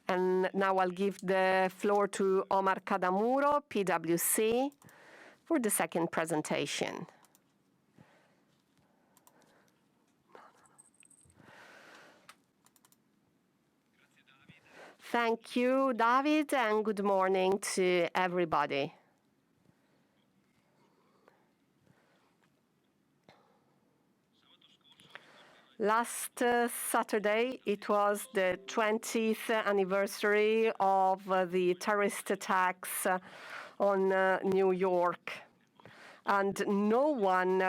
And now I'll give the floor to Omar Cadamuro, PwC, for the second presentation. Thank you, David, and good morning to everybody. Last Saturday, it was the 20th anniversary of the terrorist attacks on New York. And no one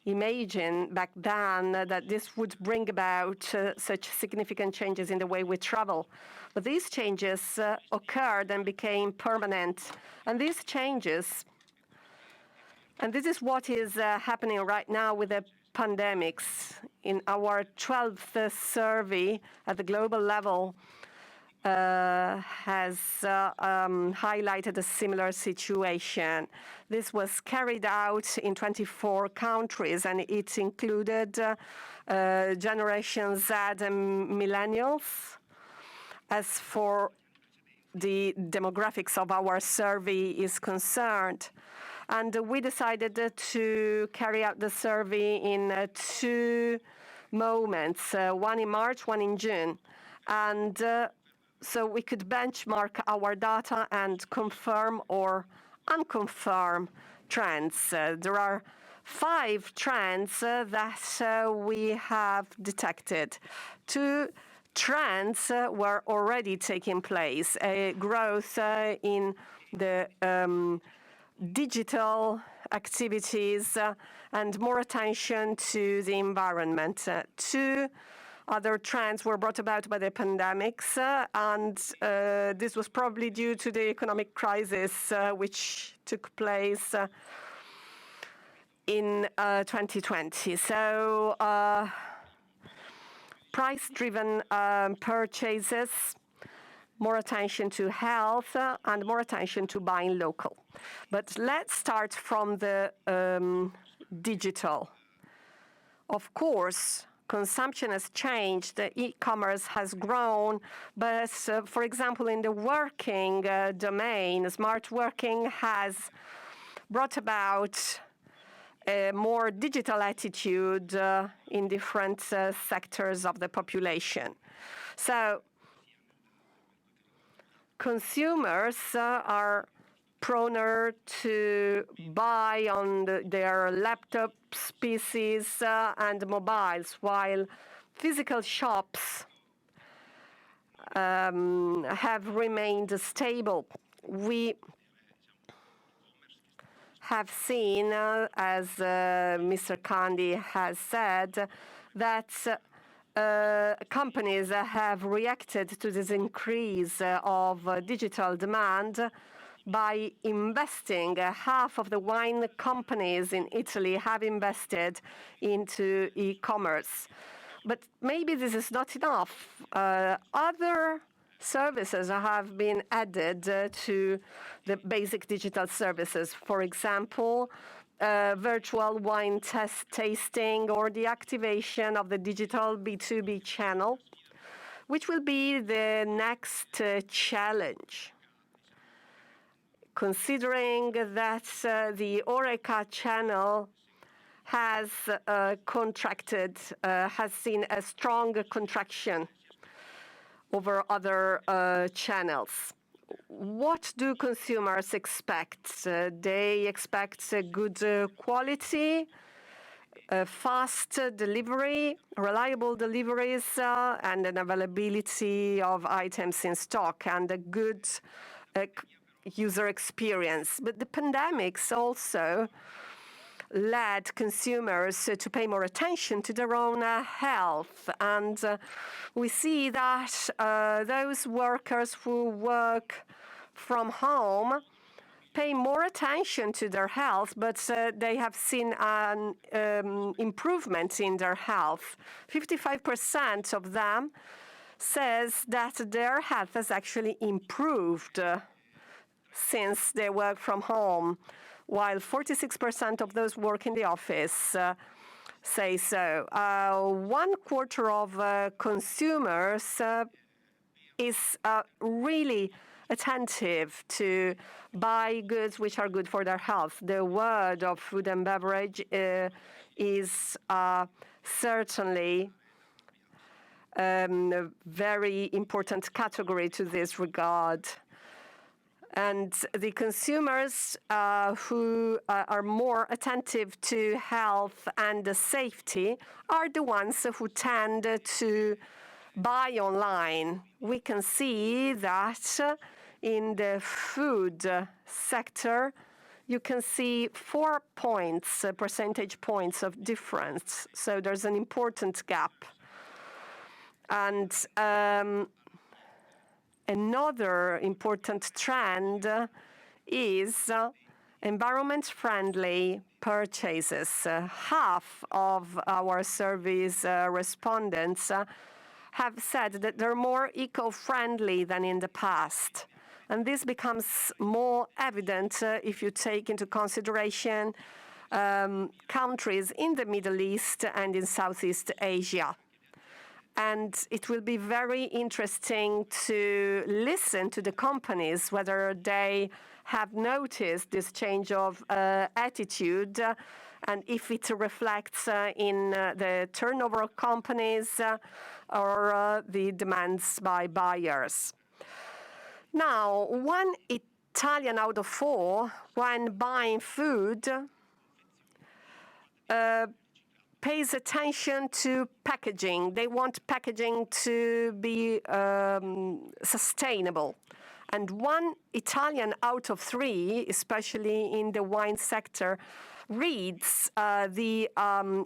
imagined back then that this would bring about such significant changes in the way we travel. But these changes occurred and became permanent. And these changes, and this is what is happening right now with the pandemics. In our 12th survey at the global level has highlighted a similar situation. This was carried out in 24 countries, and it included Generation Z and millennials. As for the demographics of our survey is concerned, and we decided to carry out the survey in two moments, one in March, one in June. And so we could benchmark our data and confirm or unconfirm trends. There are 5 trends that we have detected. 2 trends were already taking place. A growth in the digital activities and more attention to the environment. 2 other trends were brought about by the pandemics, and this was probably due to the economic crisis which took place in 2020. So price-driven purchases, more attention to health, and more attention to buying local. But let's start from the digital. Of course, consumption has changed, the e-commerce has grown, but for example, in the working domain, smart working has brought about a more digital attitude in different sectors of the population. So consumers are proner to buy on their laptops, PCs, and mobiles, while physical shops have remained stable. We have seen, as Mr. Kandi has said, that companies have reacted to this increase of digital demand by investing. Half of the wine companies in Italy have invested into e-commerce. But maybe this is not enough. Other services have been added to the basic digital services. For example, virtual wine tasting or the activation of the digital B2B channel, which will be the next challenge. Considering that the HoReCa channel has contracted, has seen a strong contraction over other channels. What do consumers expect? They expect good quality, fast delivery, reliable deliveries, and an availability of items in stock, and a good user experience. But the pandemics also led consumers to pay more attention to their own health. And we see that those workers who work from home pay more attention to their health, but they have seen an improvement in their health. 55% of them says that their health has actually improved since they work from home, while 46% of those work in the office say so. 1/4 of consumers is really attentive to buy goods which are good for their health. The world of food and beverage is certainly a very important category to this regard. And the consumers who are more attentive to health and safety are the ones who tend to buy online. We can see that in the food sector, you can see 4 points, percentage points of difference. So there's an important gap. And another important trend is environment-friendly purchases. Half of our survey's respondents have said that they're more eco-friendly than in the past. And this becomes more evident if you take into consideration countries in the Middle East and in Southeast Asia. And it will be very interesting to listen to the companies, whether they have noticed this change of attitude and if it reflects in the turnover of companies or the demands by buyers. Now, 1 Italian out of 4, when buying food, pays attention to packaging. They want packaging to be sustainable. And 1 Italian out of 3, especially in the wine sector, reads the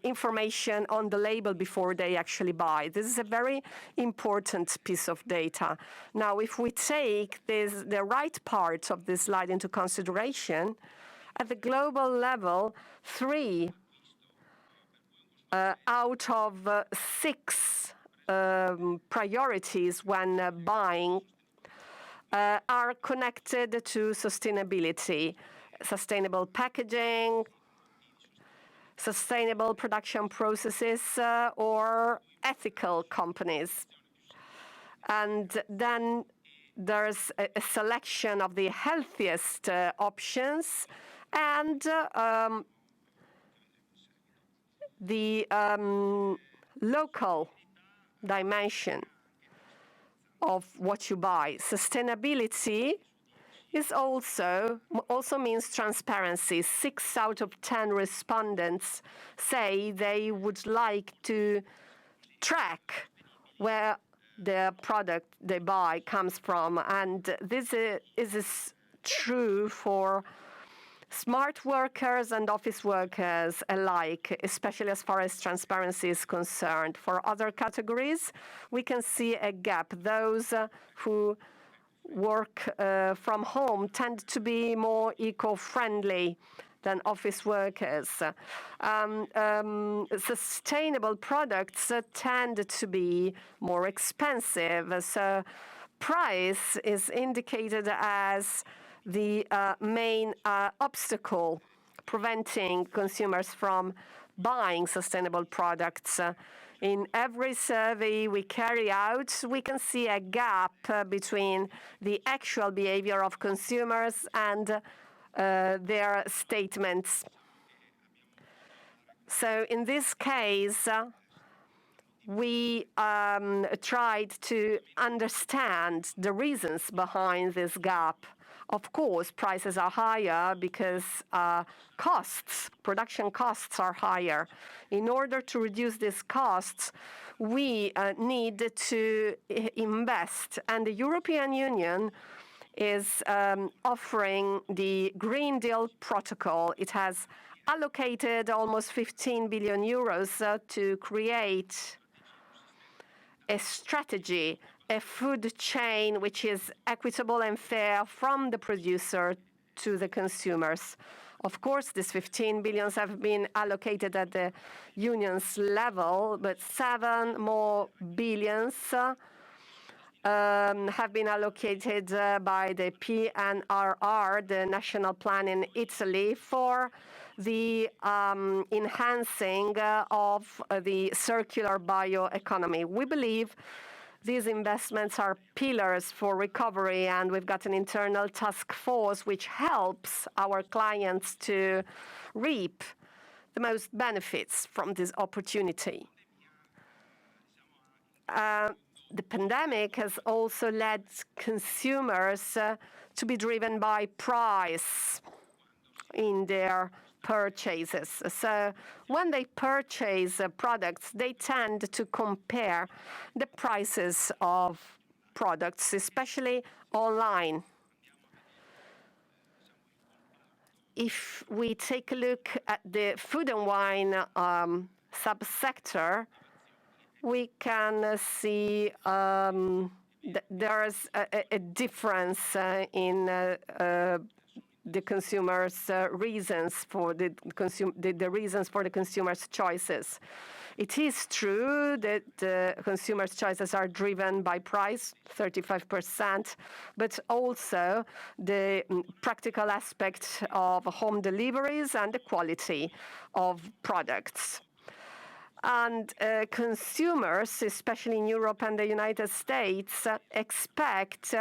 information on the label before they actually buy. This is a very important piece of data. Now, if we take the right part of this slide into consideration, at the global level, 3 out of 6 priorities when buying are connected to sustainability, sustainable packaging, sustainable production processes, or ethical companies. And then there's a selection of the healthiest options and the local dimension of what you buy. Sustainability is also means transparency. 6 out of 10 respondents say they would like to track where the product they buy comes from. And this is true for smart workers and office workers alike, especially as far as transparency is concerned. For other categories, we can see a gap. Those who work from home tend to be more eco-friendly than office workers. Sustainable products tend to be more expensive. So price is indicated as the main obstacle preventing consumers from buying sustainable products. In every survey we carry out, we can see a gap between the actual behavior of consumers and their statements. So in this case, we tried to understand the reasons behind this gap. Of course, prices are higher because production costs are higher. In order to reduce these costs, we need to invest. And the European Union is offering the Green Deal protocol. It has allocated almost 15 billion euros to create a strategy, a food chain which is equitable and fair from the producer to the consumers. Of course, these 15 billions have been allocated at the union's level, but 7 more billions have been allocated by the PNRR, the national plan in Italy, for the enhancing of the circular bioeconomy. We believe These investments are pillars for recovery, and we've got an internal task force which helps our clients to reap the most benefits from this opportunity. The pandemic has also led consumers to be driven by price in their purchases. So when they purchase products, they tend to compare the prices of products, especially online. If we take a look at the food and wine subsector, we can see there's a difference in the consumers' reasons for the reasons for the consumers' choices. It is true that the consumers' choices are driven by price, 35%, but also the practical aspect of home deliveries and the quality of products. And consumers, especially in Europe and the United States, expect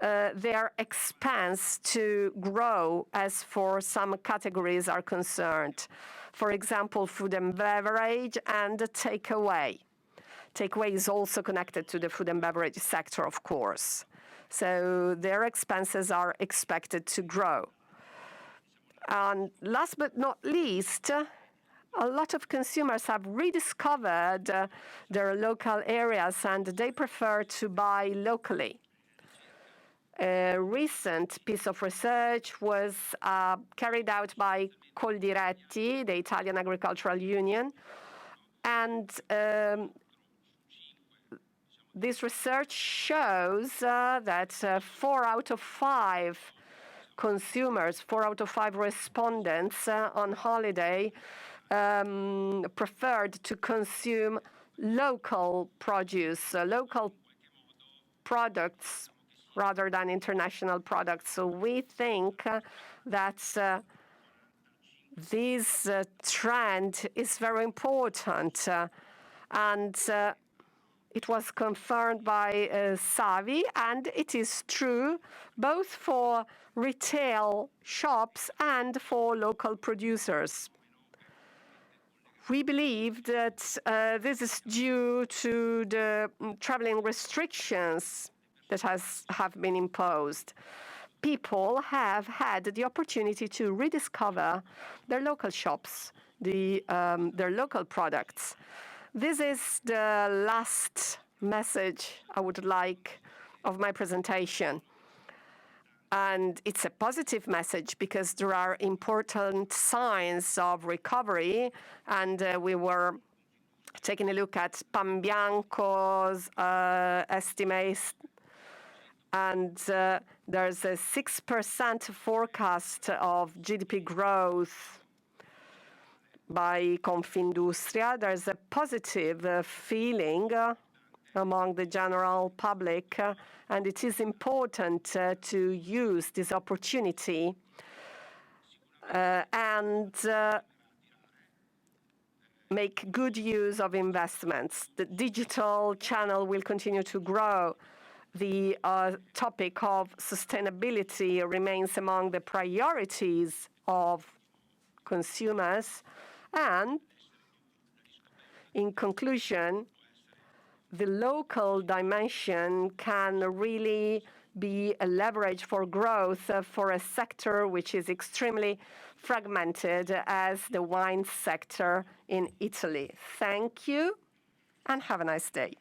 their expense to grow as for some categories are concerned. For example, food and beverage and takeaway. Takeaway is also connected to the food and beverage sector, of course. So their expenses are expected to grow. And last but not least, a lot of consumers have rediscovered their local areas and they prefer to buy locally. A recent piece of research was carried out by Coldiretti, the Italian Agricultural Union, and this research shows that 4 out of 5 consumers, 4 out of 5 respondents on holiday preferred to consume local produce, local products, rather than international products. So we think that this trend is very important. And it was confirmed by Savi, and it is true both for retail shops and for local producers. We believe that this is due to the traveling restrictions that have been imposed. People have had the opportunity to rediscover their local shops, their local products. This is the last message I would like of my presentation. And it's a positive message because there are important signs of recovery. And we were taking a look at Panbianco's estimates. And there's a 6% forecast of GDP growth by Confindustria. There's a positive feeling among the general public, and it is important to use this opportunity and make good use of investments. The digital channel will continue to grow. The topic of sustainability remains among the priorities of consumers. And in conclusion, the local dimension can really be a leverage for growth for a sector which is extremely fragmented as the wine sector in Italy. Thank you, and have a nice day.